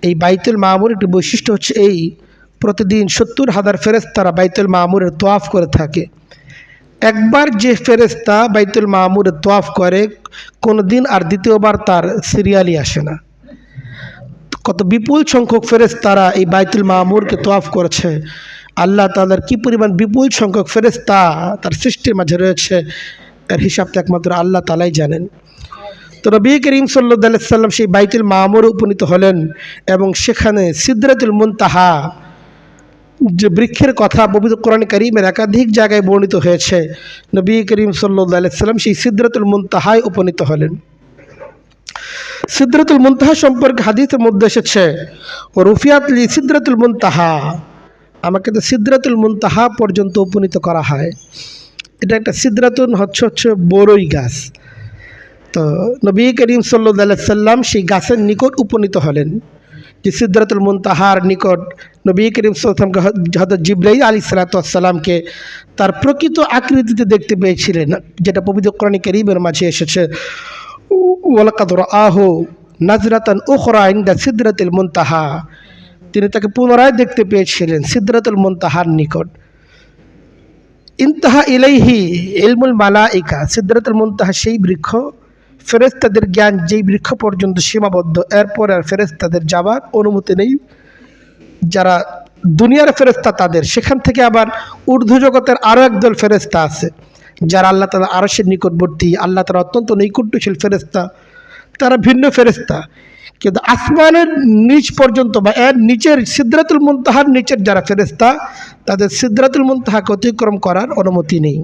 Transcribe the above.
এই বাইতুল মামুর একটি বৈশিষ্ট্য হচ্ছে এই, প্রতিদিন 70,000 ফেরেশতারা বাইতুল মামুরের তোয়াফ করে থাকে। একবার যে ফেরেশতা বাইতুল মামুরের তোয়াফ করে কোনো দিন আর দ্বিতীয়বার তার সিরিয়ালই আসে না। কত বিপুল সংখ্যক ফেরেশতারা এই বাইতুল মামুরকে তোয়াফ করেছে। আল্লাহ তাআলার কি পরিমাণ বিপুল সংখ্যক ফেরেশতা তার সৃষ্টির মাঝে রয়েছে, এর হিসাবটা একমাত্র আল্লাহ তাআলাই জানেন। তো নবী করিম সাল্লাল্লাহু আলাইহি সাল্লাম সেই বাইতুল মামুরে উপনীত হলেন এবং সেখানে সিদরাতুল মুনতাহা, যে বৃক্ষের কথা পবিত্র কোরআন কারীমের একাধিক জায়গায় বর্ণিত হয়েছে, নবী করিম সাল্লাল্লাহু আলাইহি সাল্লাম সেই সিদরাতুল মুনতাহায় উপনীত হলেন। সিদরাতুল মুনতাহা সম্পর্কে হাদিসের মধ্যে এসেছে, রুফিয়াত লি সিদরাতুল মুনতাহা, আমাকে তো সিদরাতুল মুনতাহা পর্যন্ত উপনীত করা হয়। এটা একটা সিদরাতুন হচ্ছে বড়ই গাছ। তো নবী করিম সাল্লাল্লাহু আলাইহি সাল্লাম সেই গাছের নিকট উপনীত হলেন, যে সিদরাতুল মুনতাহার নিকট নবী করিম সাল্লাল্লাহু আলাইহি ওয়াসাল্লাম হযরত জিবরাইল আলাইহিস সালামকে তার প্রকৃত আকৃতিতে দেখতে পেয়েছিলেন, যেটা পবিত্র কোরআন কারীমের মাঝে এসেছে, ওয়ালাকাদ রাআহু নাজরাতান উখরা ইনদা সিদরাতুল মুনতাহা, তিনি তাকে পুনরায় দেখতে পেয়েছিলেন সিদরাতুল মুনতাহার নিকট। ইনতাহা ইলাইহি ইলমুল মালাইকা, সিদরাতুল মুনতাহা সেই বৃক্ষ, ফেরেশতাদের জ্ঞান যেই বৃক্ষ পর্যন্ত সীমাবদ্ধ, এরপর আর ফেরেশতাদের যাবার অনুমতি নেই। যারা দুনিয়ার ফেরেশতা তাদের, সেখান থেকে আবার ঊর্ধ্ব জগতের আরও একদল ফেরেশতা আছে যারা আল্লাহ তাআলা আরশের নিকটবর্তী, আল্লাহ তাআলা অত্যন্ত নৈকট্যশীল ফেরেশতা, তারা ভিন্ন ফেরেশতা। কিন্তু আসমানের নিচ পর্যন্ত বা এর নিচের সিদরাতুল মুনতাহার নিচের যারা ফেরেশতা, তাদের সিদরাতুল মুনতাহাকে অতিক্রম করার অনুমতি নেই।